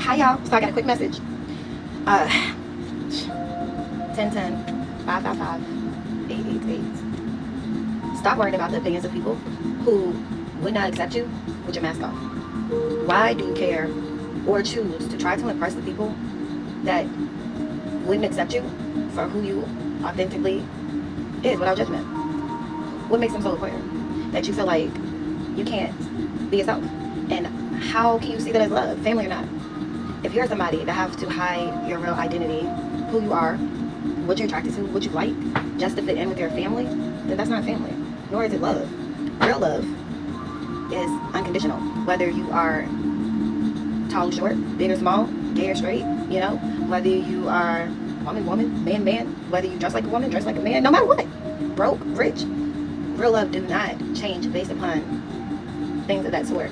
Hi y'all. So I got a quick message. 1010 555 888. Stop worrying about the opinions of people who would not accept you with your mask off. Why do you care or choose to try to impress the people that wouldn't accept you for who you authentically is without judgment? What makes them so queer that you feel like you can't be yourself? And how can you see that as love, family or not? If you're somebody that has to hide your real identity, who you are, what you're attracted to, what you like, just to fit in with your family, then that's not family, nor is it love. Real love is unconditional. Whether you are tall or short, big or small, gay or straight, whether you are woman, man, whether you dress like a woman, dress like a man, no matter what, broke, rich, real love do not change based upon things of that sort.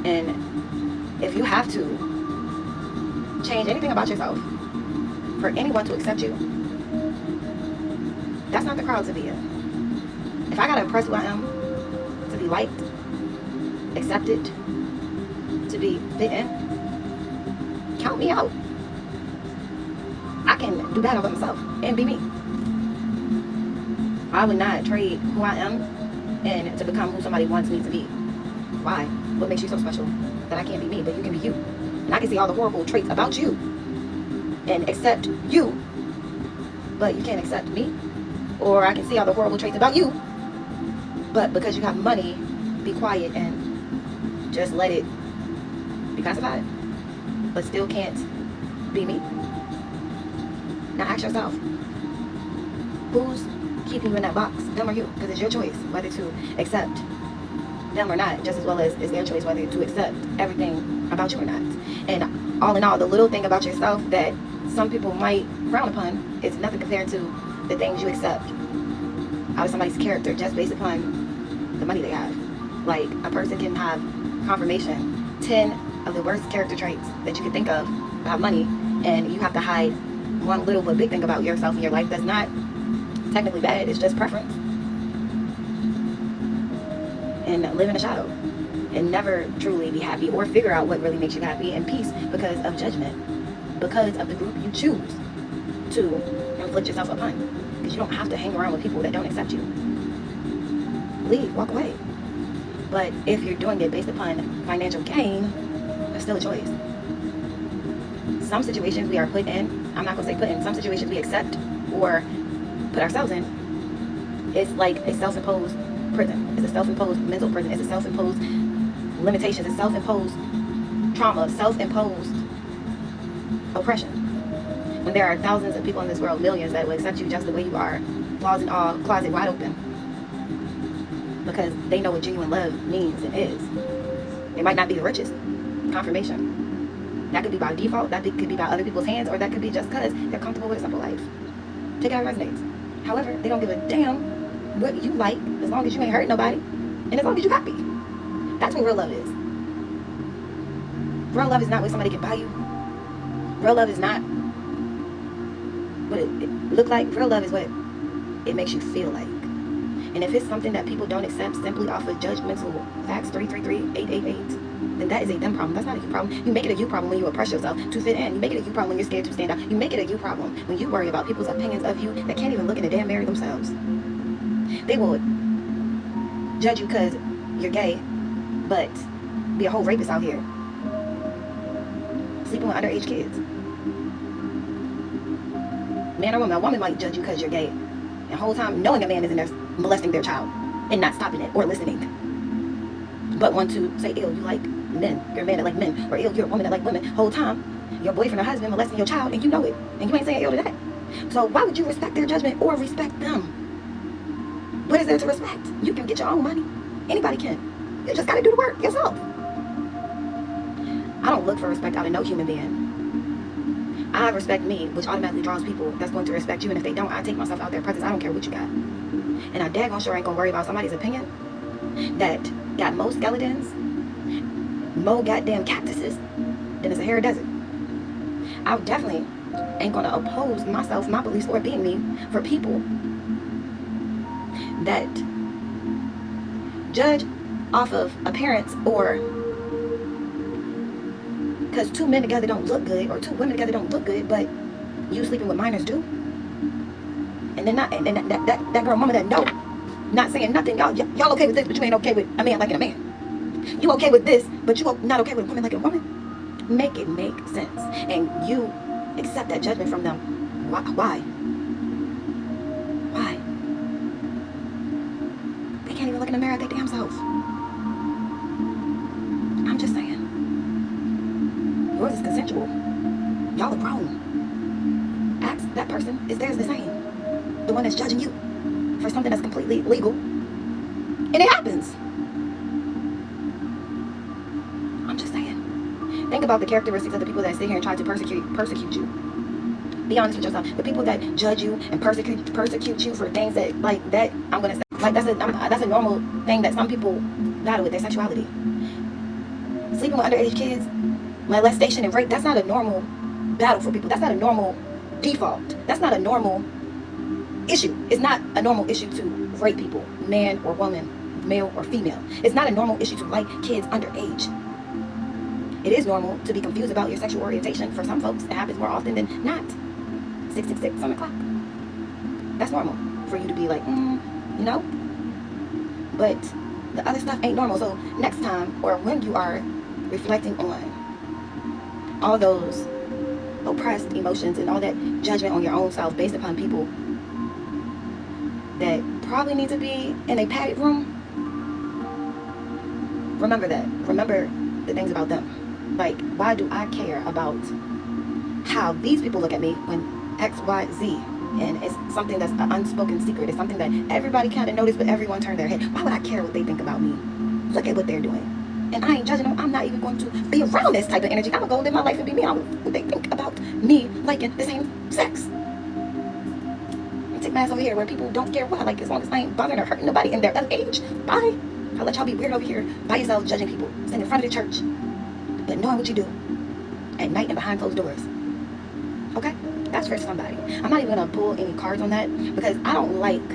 And if you have to change anything about yourself for anyone to accept you, that's not the crowd to be in. If I gotta impress who I am to be liked, accepted, to be fit in, count me out. I can do that all by myself and be me. I would not trade who I am and to become who somebody wants me to be. Why? What makes you so special that I can't be me, but you can be you? And I can see all the horrible traits about you and accept you, but you can't accept me. Or I can see all the horrible traits about you, but because you have money, be quiet and just let it be classified, but still can't be me. Now ask yourself, who's keeping you in that box, them or you? Because it's your choice whether to accept them or not, just as well as it's their choice whether to accept everything about you or not. And all in all, the little thing about yourself that some people might frown upon is nothing compared to the things you accept out of somebody's character just based upon the money they have. Like, a person can have confirmation 10 of the worst character traits that you can think of about money, and you have to hide one little but big thing about yourself in your life that's not technically bad, it's just preference, and live in a shadow and never truly be happy or figure out what really makes you happy and peace because of judgment, because of the group you choose to inflict yourself upon. Because you don't have to hang around with people that don't accept you. Leave, walk away. But if you're doing it based upon financial gain, that's still a choice. Some situations we are put in, I'm not going to say put in, some situations we accept or put ourselves in, it's like a self-imposed prison. It's a self-imposed mental prison. It's a self-imposed limitations. It's self-imposed trauma, self-imposed oppression. When there are thousands of people in this world, millions, that will accept you just the way you are, flaws and all, closet wide open, because they know what genuine love means and is. It might not be the richest confirmation. That could be by default, that could be by other people's hands, or that could be just because they're comfortable with a simple life. Take it how it resonates. However, they don't give a damn what you like as long as you ain't hurt nobody and as long as you're happy. That's what real love is. Real love is not what somebody can buy you. Real love is not what it look like. Real love is what it makes you feel like. And if it's something that people don't accept simply off of judgmental facts, 333-888, then that is a them problem. That's not a you problem. You make it a you problem when you oppress yourself to fit in. You make it a you problem when you're scared to stand out. You make it a you problem when you worry about people's opinions of you that can't even look in the damn mirror themselves. They will judge you because you're gay, but be a whole rapist out here sleeping with underage kids. Man or woman, a woman might judge you because you're gay, and the whole time knowing a man is in there molesting their child and not stopping it or listening, but want to say, ew, you like men, you're a man that like men, or ew, you're a woman that like women. Whole time your boyfriend or husband molesting your child and you know it, and you ain't saying ew to that. So why would you respect their judgment or respect them? What is there to respect? You can get your own money. Anybody can. You just gotta do the work yourself. I don't look for respect out of no human being. I respect me, which automatically draws people that's going to respect you. And if they don't, I take myself out their presence. I don't care what you got. And I daggone sure ain't gonna worry about somebody's opinion that got more skeletons, more goddamn cactuses than the Sahara Desert. I definitely ain't gonna oppose myself, my beliefs, or being me for people that judge off of appearance or Because two men together don't look good, or two women together don't look good, but you sleeping with minors do. And then not, and that girl mama that no, not saying nothing. Y'all okay with this, but you ain't okay with a man liking a man. You okay with this, but you not okay with a woman liking a woman. Make it make sense, and you accept that judgment from them. Why? Why? They can't even look in the mirror at their damn selves. I'm just saying. Yours is consensual. Y'all are grown. Ask that person, is theirs the same? The one that's judging you for something that's completely legal. And it happens. I'm just saying. Think about the characteristics of the people that sit here and try to persecute you. Be honest with yourself. The people that judge you and persecute you for things that, like, that, I'm going to say, like, that's a normal thing that some people battle with, their sexuality. Sleeping with underage kids, molestation and rape, that's not a normal battle for people. That's not a normal default. That's not a normal issue. It's not a normal issue to rape people, man or woman, male or female. It's not a normal issue to like kids underage. It is normal to be confused about your sexual orientation. For some folks, it happens more often than not. 666 on the clock. That's normal for you to be like, you know? But the other stuff ain't normal. So next time, or when you are reflecting on all those oppressed emotions and all that judgment on your own self based upon people that probably need to be in a padded room, remember that. Remember the things about them. Like, why do I care about how these people look at me when X, Y, Z? And it's something that's an unspoken secret. It's something that everybody kind of noticed, but everyone turned their head. Why would I care what they think about me? Look at what they're doing. And I ain't judging them. I'm not even going to be around this type of energy. I'm going to go live my life and be me. I don't know what they think about me liking the same sex. I take my ass over here where people don't care what I like as long as I ain't bothering or hurting nobody in their other age. Bye. I'll let y'all be weird over here by yourselves judging people. Stand in front of the church. But knowing what you do at night and behind closed doors. Okay? That's for somebody. I'm not even going to pull any cards on that because I don't like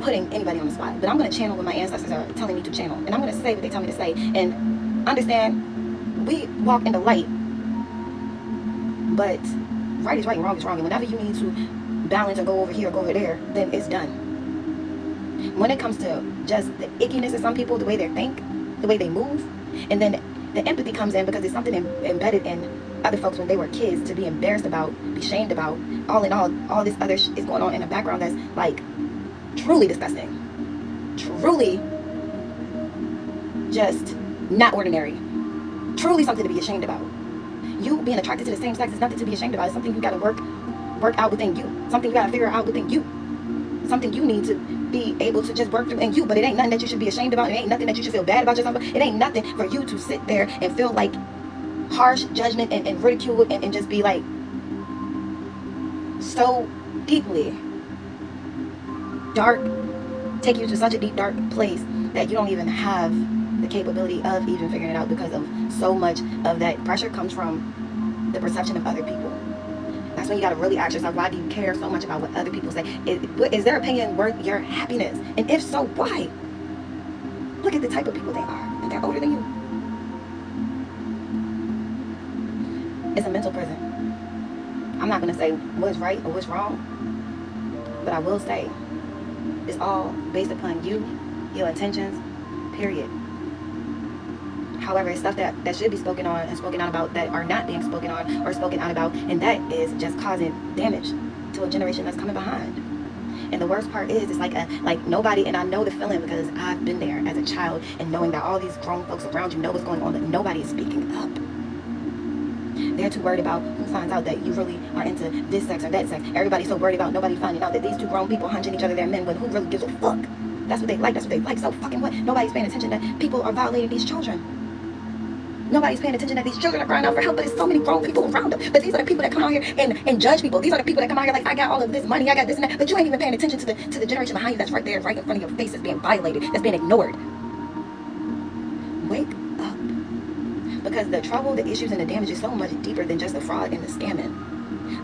putting anybody on the spot. But I'm going to channel what my ancestors are telling me to channel. And I'm going to say what they tell me to say. And understand, we walk in the light. But right is right and wrong is wrong. And whenever you need to balance or go over here or go over there, then it's done. When it comes to just the ickiness of some people, the way they think, the way they move, and then the empathy comes in because it's something embedded in other folks when they were kids to be embarrassed about, be shamed about. All in all this other is going on in the background that's like truly disgusting, truly just not ordinary, truly something to be ashamed about. You being attracted to the same sex is nothing to be ashamed about. It's something you got to work out within you, something you got to figure out within you, something you need to be able to just work through in you. But it ain't nothing that you should be ashamed about. It ain't nothing that you should feel bad about yourself. It ain't nothing for you to sit there and feel like harsh judgment and ridicule and just be like so deeply dark, take you to such a deep dark place that you don't even have the capability of even figuring it out because of so much of that pressure comes from the perception of other people. That's when you got to really ask yourself, why do you care so much about what other people say? Is their opinion worth your happiness? And if so, why? Look at the type of people they are, and they're older than you. It's a mental prison. I'm not going to say what's right or what's wrong, but I will say it's all based upon you, your intentions, period. However, it's stuff that should be spoken on and spoken out about that are not being spoken on or spoken out about, and that is just causing damage to a generation that's coming behind. And the worst part is, it's like nobody, and I know the feeling because I've been there as a child, and knowing that all these grown folks around you know what's going on, but nobody is speaking up. They're too worried about who finds out that you really are into this sex or that sex. Everybody's so worried about nobody finding out that these two grown people hunching each other their men, when who really gives a fuck? That's what they like. That's what they like. So fucking what? Nobody's paying attention that people are violating these children. Nobody's paying attention that these children are crying out for help, but there's so many grown people around them. But these are the people that come out here and judge people. These are the people that come out here like, I got all of this money, I got this and that, but you ain't even paying attention to the generation behind you that's right there, right in front of your face, that's being violated, that's being ignored. Wake up. Because the trouble, the issues, and the damage is so much deeper than just the fraud and the scamming.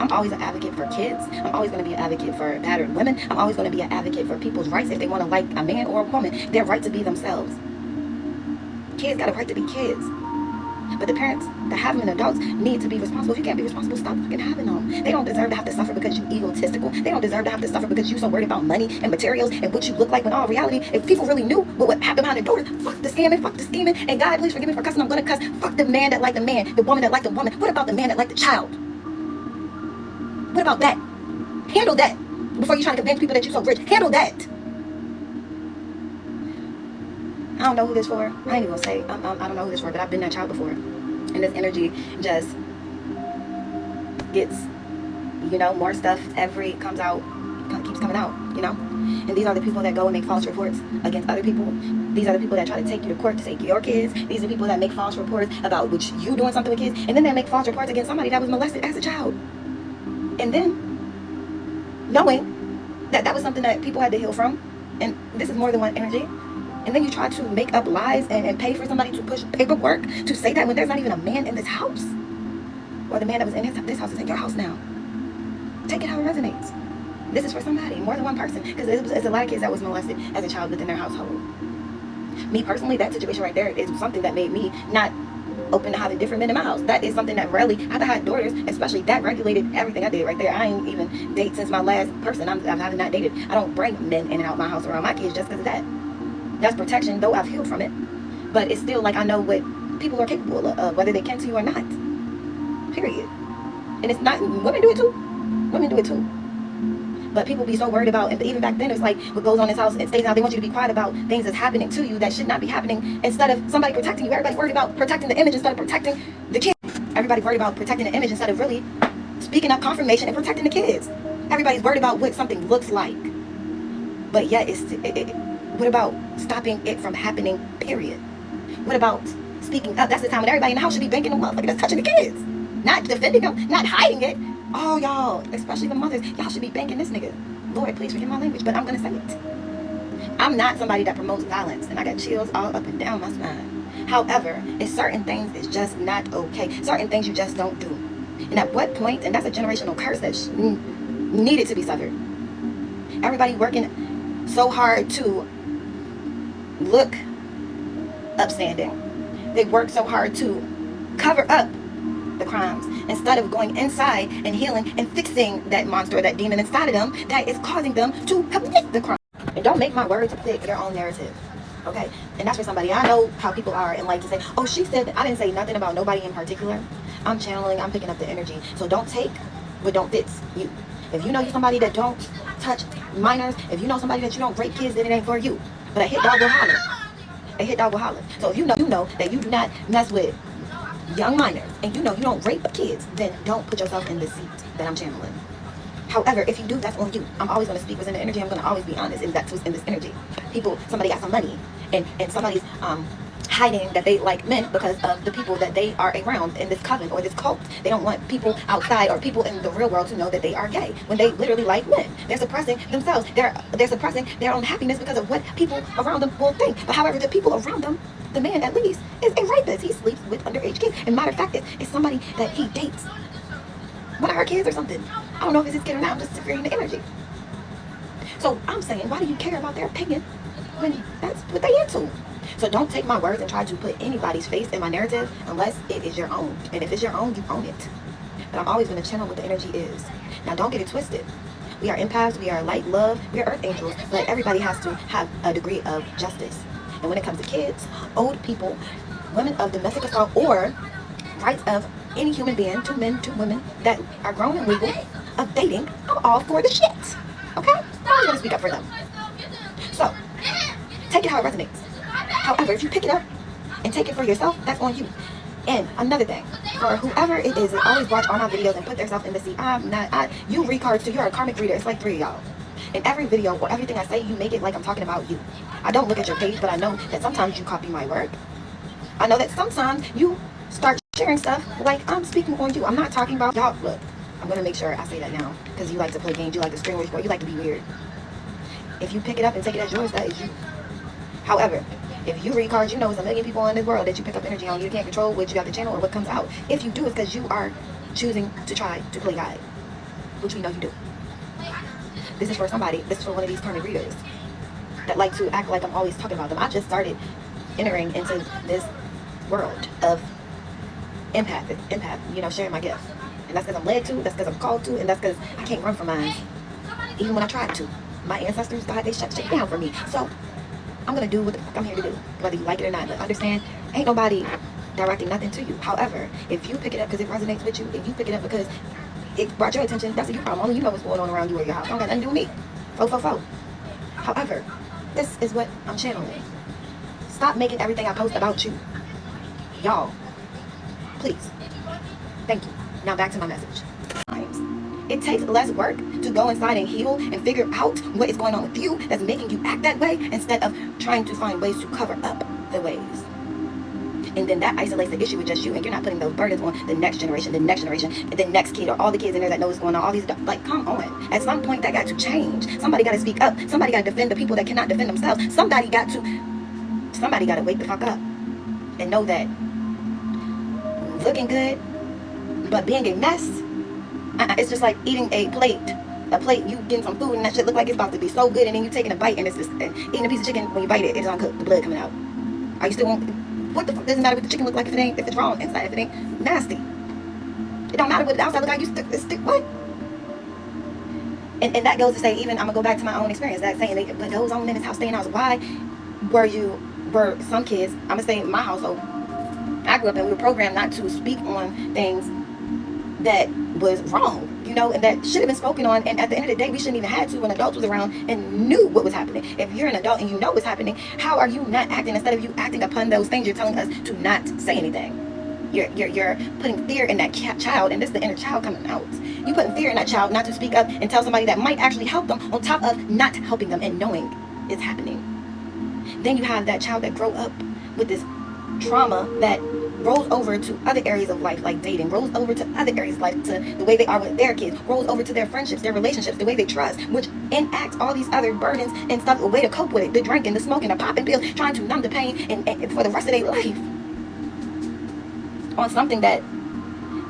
I'm always an advocate for kids. I'm always going to be an advocate for battered women. I'm always going to be an advocate for people's rights if they want to like a man or a woman. Their right to be themselves. Kids got a right to be kids. But the parents that have them and adults need to be responsible. If you can't be responsible, stop fucking having them. They don't deserve to have to suffer because you egotistical. They don't deserve to have to suffer because you so worried about money and materials and what you look like, when all reality, if people really knew what happened behind their doors, fuck the scamming, fuck the scheming, and God, please forgive me for cussing, I'm gonna cuss. Fuck the man that liked the man, the woman that liked the woman. What about the man that liked the child? What about that? Handle that before you try to convince people that you're so rich. Handle that. I don't know who this for. I ain't even gonna say. I don't know who this for, but I've been that child before. And this energy just gets, more stuff keeps coming out, And these are the people that go and make false reports against other people. These are the people that try to take you to court to take your kids. These are the people that make false reports about you doing something with kids. And then they make false reports against somebody that was molested as a child. And then, knowing that was something that people had to heal from. And this is more than one energy. And then you try to make up lies and pay for somebody to push paperwork to say that when there's not even a man in this house. Or the man that was in this house is in your house now. Take it how it resonates. This is for somebody, more than one person. Because there's a lot of kids that was molested as a child within their household. Me personally, that situation right there is something that made me not open to having different men in my house. That is something that rarely, I've had daughters, especially that regulated everything I did right there. I ain't even date since my last person. I have not dated. I don't bring men in and out my house around my kids just because of that. That's protection, though I've healed from it. But it's still like I know what people are capable of, whether they can to you or not. Period. And it's not, women do it too. Women do it too. But people be so worried about, and even back then it's like what goes on in this house, it stays out. They want you to be quiet about things that's happening to you that should not be happening. Instead of somebody protecting you, everybody's worried about protecting the image instead of protecting the kids. Everybody's worried about protecting the image instead of really speaking up confirmation and protecting the kids. Everybody's worried about what something looks like. But yet, what about stopping it from happening, period? What about speaking up? That's the time when everybody in the house should be banking the motherfucker that's touching the kids. Not defending them, not hiding it. Oh, y'all, especially the mothers, y'all should be banking this nigga. Lord, please forgive my language, but I'm going to say it. I'm not somebody that promotes violence, and I got chills all up and down my spine. However, it's certain things that's just not okay. Certain things you just don't do. And at what point, and that's a generational curse that needed to be severed. Everybody working so hard to look upstanding. They work so hard to cover up the crimes instead of going inside and healing and fixing that monster or that demon inside of them that is causing them to commit the crime. And don't make my words fit your own narrative. Okay? And that's for somebody. I know how people are and like to say, oh, she said that. I didn't say nothing about nobody in particular. I'm channeling, I'm picking up the energy. So don't take what don't fit you. If you know you're somebody that don't touch minors, if you know somebody that you don't rape kids, then it ain't for you. But a hit dog will holler. A hit dog will holler. So if you know that you do not mess with young minors, and you know you don't rape kids, then don't put yourself in the seat that I'm channeling. However, if you do, that's on you. I'm always going to speak within the energy. I'm going to always be honest, and that's what's in this energy. Somebody got some money, and somebody's hiding that they like men because of the people that they are around in this coven or this cult. They don't want people outside or people in the real world to know that they are gay when they literally like men. They're suppressing themselves. They're suppressing their own happiness because of what people around them will think. But however, the people around them, the man at least, is a rapist. He sleeps with underage kids. And matter of fact, it's somebody that he dates. One of her kids or something. I don't know if it's his kid or not. I'm just figuring the energy. So I'm saying, why do you care about their opinion when that's what they into? So don't take my words and try to put anybody's face in my narrative unless it is your own. And if it's your own, you own it. But I'm always going to channel what the energy is. Now, don't get it twisted. We are empaths. We are light, love. We are earth angels. But everybody has to have a degree of justice. And when it comes to kids, old people, women of domestic assault, or rights of any human being, 2 men, 2 women that are grown and legal of dating, I'm all for the shit. Okay? I'm going to speak up for them. So, take it how it resonates. However, if you pick it up and take it for yourself, that's on you. And another thing, for whoever it is that always watch all my videos and put themselves in the seat, you read cards too. You're a karmic reader. It's like 3 of y'all. In every video or everything I say, you make it like I'm talking about you. I don't look at your page, but I know that sometimes you copy my work. I know that sometimes you start sharing stuff like I'm speaking on you. I'm not talking about y'all. Look, I'm going to make sure I say that now because you like to play games. You like to string with, you like to be weird. If you pick it up and take it as yours, that is you. However, if you read cards, you know it's a million people in this world that you pick up energy on. You can't control what you got the channel or what comes out. If you do, it's because you are choosing to try to play God, which we know you do. This is for somebody. This is for one of these karmic readers that like to act like I'm always talking about them. I just started entering into this world of Empath, sharing my gift. And that's because I'm led to, that's because I'm called to, and that's because I can't run from mine, even when I tried to. My ancestors, God, they shut shit down for me. So I'm going to do what the fuck I'm here to do, whether you like it or not. But understand, ain't nobody directing nothing to you. However, if you pick it up because it resonates with you, if you pick it up because it brought your attention, that's a you problem. Only you know what's going on around you or your house. Don't got nothing to do with me. Fo. However, this is what I'm channeling. Stop making everything I post about you. Y'all, please. Thank you. Now back to my message. It takes less work to go inside and heal and figure out what is going on with you that's making you act that way, instead of trying to find ways to cover up the ways. And then that isolates the issue with just you, and you're not putting those burdens on the next generation, and the next kid, or all the kids in there that know what's going on. All these, like, come on. At some point, that got to change. Somebody got to speak up. Somebody got to defend the people that cannot defend themselves. Somebody got to wake the fuck up and know that looking good, but being a mess, it's just like eating a plate, you getting some food and that shit look like it's about to be so good, and then you taking a bite and it's just eating a piece of chicken. When you bite it, it's uncooked, the blood coming out. Are you still want, what the fuck doesn't matter what the chicken look like if it's wrong inside, if it ain't nasty? It don't matter what the outside look like, you stick what? And that goes to say, even I'm gonna go back to my own experience, that saying, but those on in this house, staying house, why were some kids, I'm gonna say in my household, I grew up and we were programmed not to speak on things that was wrong, and that should have been spoken on. And at the end of the day, we shouldn't even have to when adults was around and knew what was happening. If you're an adult and you know what's happening, how are you not acting? Instead of you acting upon those things, you're telling us to not say anything. You're putting fear in that child, and this is the inner child coming out. You putting fear in that child not to speak up and tell somebody that might actually help them, on top of not helping them and knowing it's happening. Then you have that child that grow up with this trauma that rolls over to other areas of life, like dating, rolls over to other areas of life, to the way they are with their kids, rolls over to their friendships, their relationships, the way they trust, which enacts all these other burdens and stuff, a way to cope with it, the drinking, the smoking, the popping pills, trying to numb the pain and for the rest of their life on something that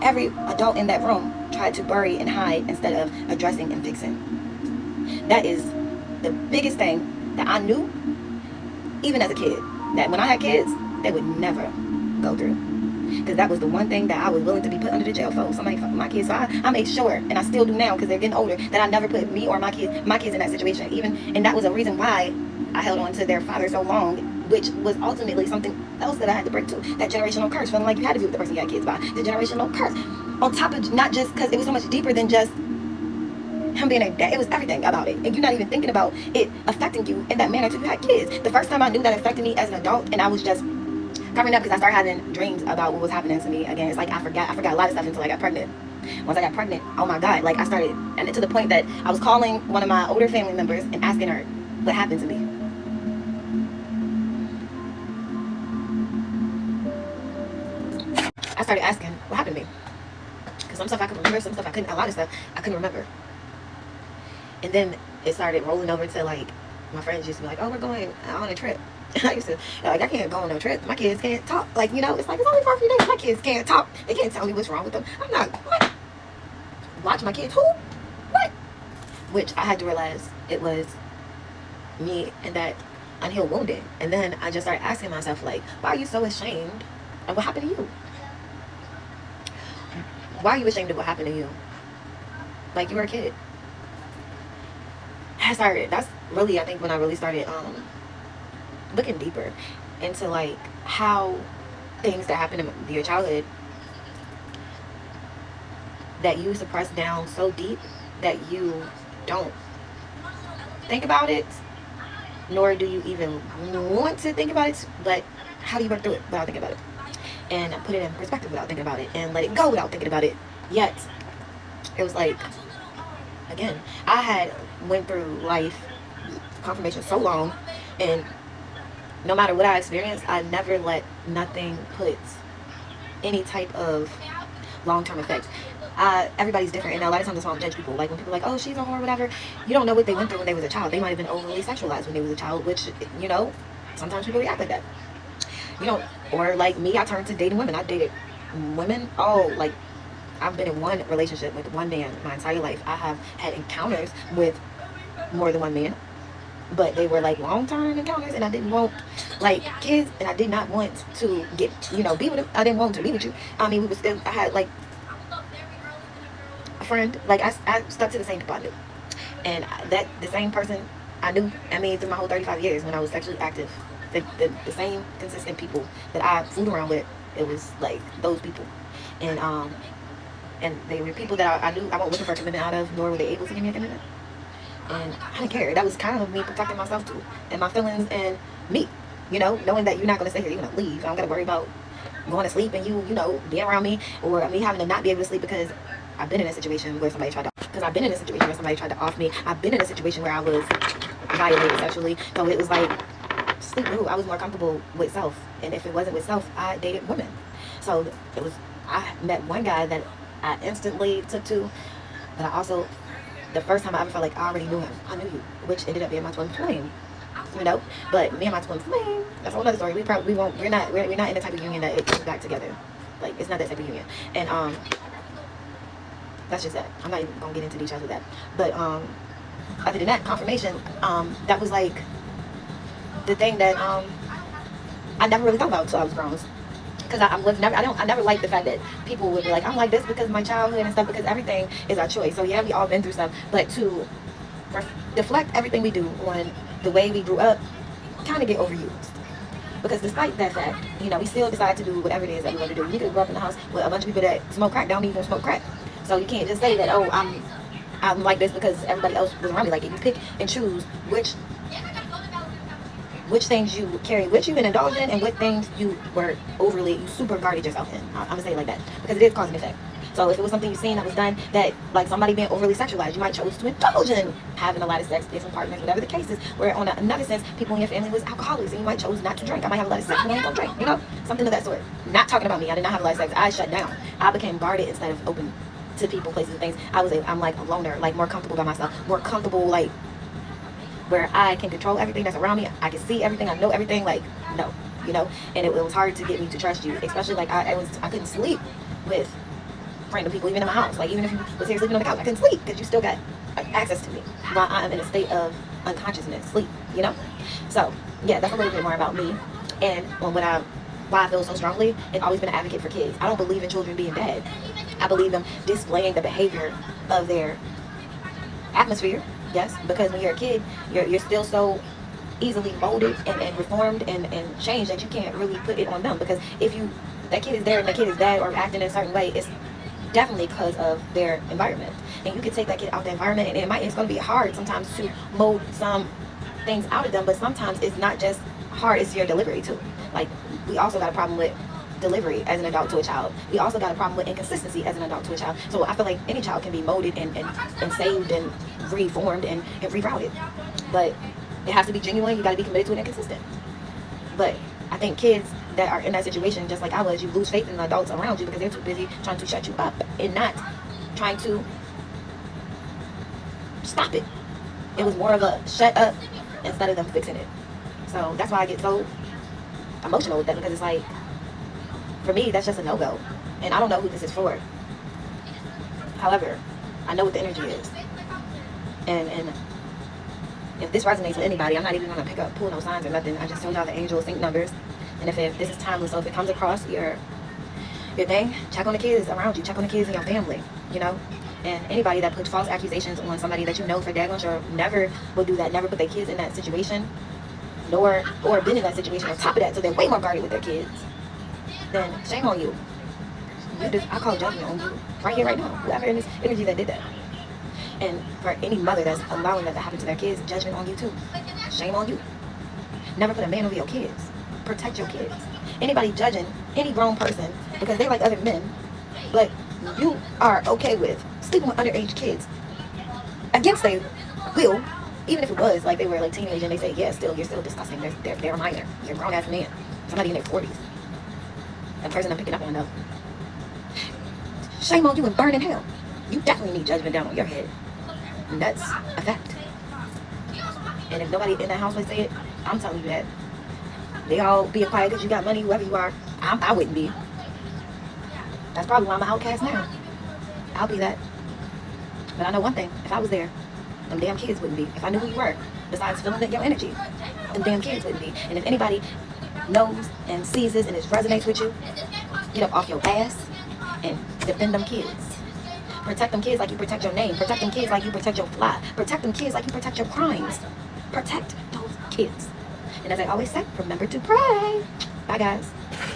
every adult in that room tried to bury and hide instead of addressing and fixing. That is the biggest thing that I knew, even as a kid, that when I had kids, they would never go through, because that was the one thing that I was willing to be put under the jail for. Somebody fucking my kids. So I made sure, and I still do now because they're getting older, that I never put me or my kids in that situation. And that was a reason why I held on to their father so long, which was ultimately something else that I had to break too. That generational curse, feeling like you had to be with the person you had kids by. The generational curse, on top of not just because it was so much deeper than just him being a dad. It was everything about it, and you're not even thinking about it affecting you in that manner until you had kids. The first time I knew that affected me as an adult, and I was just covering up because I started having dreams about what was happening to me again. It's like I forgot a lot of stuff until I got pregnant. Once I got pregnant, oh my God, like I started, and to the point that I was calling one of my older family members and asking her what happened to me. I started asking what happened to me, because some stuff I could remember, some stuff I couldn't. A lot of stuff I couldn't remember. And then it started rolling over to, like, my friends used to be like, oh, we're going on a trip. I used to, like, I can't go on no trip. My kids can't talk. Like, it's like, it's only for a few days. My kids can't talk. They can't tell me what's wrong with them. I'm not, what? Watch my kids? Who? What? Which I had to realize it was me and that unhealed wounded. And then I just started asking myself, like, why are you so ashamed of what happened to you? Why are you ashamed of what happened to you? Like, you were a kid. That's really, I think, when I really started looking deeper into, like, how things that happen in your childhood that you suppress down so deep that you don't think about it, nor do you even want to think about it, but how do you work through it without thinking about it, and put it in perspective without thinking about it, and let it go without thinking about it? Yet it was like, again, I had went through life confirmation so long, and no matter what I experienced, I never let nothing put any type of long-term effect. Everybody's different, and a lot of times that's why I don't judge people. Like, when people are like, oh, she's a whore, whatever, you don't know what they went through when they was a child. They might have been overly sexualized when they was a child, which, sometimes people react like that. Or like me, I turned to dating women. I dated women, like, I've been in one relationship with one man my entire life. I have had encounters with more than one man, but they were like long-term encounters, and I didn't want like kids, and I did not want to get, be with him. I didn't want to be with you. I mean, we was still, I had like a friend, like I stuck to the same department, and that the same person I knew. I mean, through my whole 35 years when I was sexually active, the same consistent people that I fooled around with, it was like those people, and they were people that I knew I wasn't looking for a commitment out of, nor were they able to give me a commitment. And I didn't care. That was kind of me protecting myself too, and my feelings, and me, knowing that you're not going to stay here, you're going to leave. I don't got to worry about going to sleep and you being around me, or me having to not be able to sleep because I've been in a situation where somebody tried to off me. I've been in a situation where I was violated sexually. So it was like, sleep, ooh, I was more comfortable with self. And if it wasn't with self, I dated women. So I met one guy that I instantly took to, but I also, the first time I ever felt like I already knew him. I knew you, which ended up being my twin flame. But me and my twin flame, that's a whole other story. We're not in the type of union that it comes back together. Like, it's not that type of union. And that's just that. I'm not even gonna get into details with that. But other than that, confirmation, that was like the thing that I never really thought about until I was grown. Because I never liked the fact that people would be like, I'm like this because of my childhood and stuff, because everything is our choice. So yeah, we all been through stuff, but to deflect everything we do on the way we grew up kind of get overused. Because despite that fact, we still decide to do whatever it is that we want to do. You could grow up in the house with a bunch of people that smoke crack, don't even smoke crack. So you can't just say that, oh, I'm like this because everybody else was around me. Like, if you pick and choose which things you carry with you and indulge in, and what things you super guarded yourself in. I'm gonna say it like that, because it is cause and effect. So if it was something you've seen that was done, that like somebody being overly sexualized, you might chose to indulge in having a lot of sex, different partners, whatever the case is. Where on another sense, people in your family was alcoholics, and you might chose not to drink. I might have a lot of sex, and I ain't gonna drink, something of that sort. Not talking about me. I did not have a lot of sex. I shut down. I became guarded instead of open to people, places, and things. I'm like a loner, like more comfortable by myself, more comfortable, like where I can control everything that's around me. I can see everything. I know everything. Like, no, and it was hard to get me to trust you, especially like I couldn't sleep with random people, even in my house. Like, even if you was here sleeping on the couch, I couldn't sleep because you still got access to me while I am in a state of unconsciousness, sleep, So yeah, that's a little bit more about me, and why I feel so strongly and always been an advocate for kids. I don't believe in children being bad. I believe them displaying the behavior of their atmosphere. Yes, because when you're a kid, you're still so easily molded and reformed and changed that you can't really put it on them. Because if that kid is there and the kid is bad or acting in a certain way, it's definitely because of their environment. And you can take that kid out the environment, and it's going to be hard sometimes to mold some things out of them. But sometimes it's not just hard, it's your delivery too. Like, we also got a problem with delivery as an adult to a child. We also got a problem with inconsistency as an adult to a child. So I feel like any child can be molded and saved and reformed and rerouted. But it has to be genuine. You got to be committed to it and consistent. But I think kids that are in that situation, just like I was, you lose faith in the adults around you because they're too busy trying to shut you up and not trying to stop it. It was more of a shut up instead of them fixing it. So that's why I get so emotional with that, because it's like, for me, that's just a no-go. And I don't know who this is for. However, I know what the energy is. And if this resonates with anybody, I'm not even going to pull no signs or nothing. I just told y'all the angel sync numbers. And if this is timeless, so if it comes across your thing, check on the kids around you. Check on the kids in your family, And anybody that puts false accusations on somebody that you know for daggone sure never will do that, never put their kids in that situation, or been in that situation on top of that, so they're way more guarded with their kids, then shame on you. I call judgment on you right here, right now. Whoever in this energy that did that. And for any mother that's allowing that to happen to their kids, judgment on you too. Shame on you. Never put a man over your kids. Protect your kids. Anybody judging any grown person because they like other men, but you are okay with sleeping with underage kids against their will, even if it was like they were like teenage and they say, yeah, you're still disgusting. They're a minor. You're a grown ass man. Somebody in their 40s. That person I'm picking up on though. Shame on you and burn in hell. You definitely need judgment down on your head. And that's a fact. And if nobody in that house would say it, I'm telling you that. They all being quiet because you got money, whoever you are. I wouldn't be. That's probably why I'm an outcast now. I'll be that. But I know one thing. If I was there, them damn kids wouldn't be. If I knew who you were, besides feeling your energy, them damn kids wouldn't be. And if anybody knows and sees this and it resonates with you, get up off your ass and defend them kids. Protect them kids like you protect your name. Protect them kids like you protect your fly. Protect them kids like you protect your crimes. Protect those kids. And as I always say, remember to pray. Bye, guys.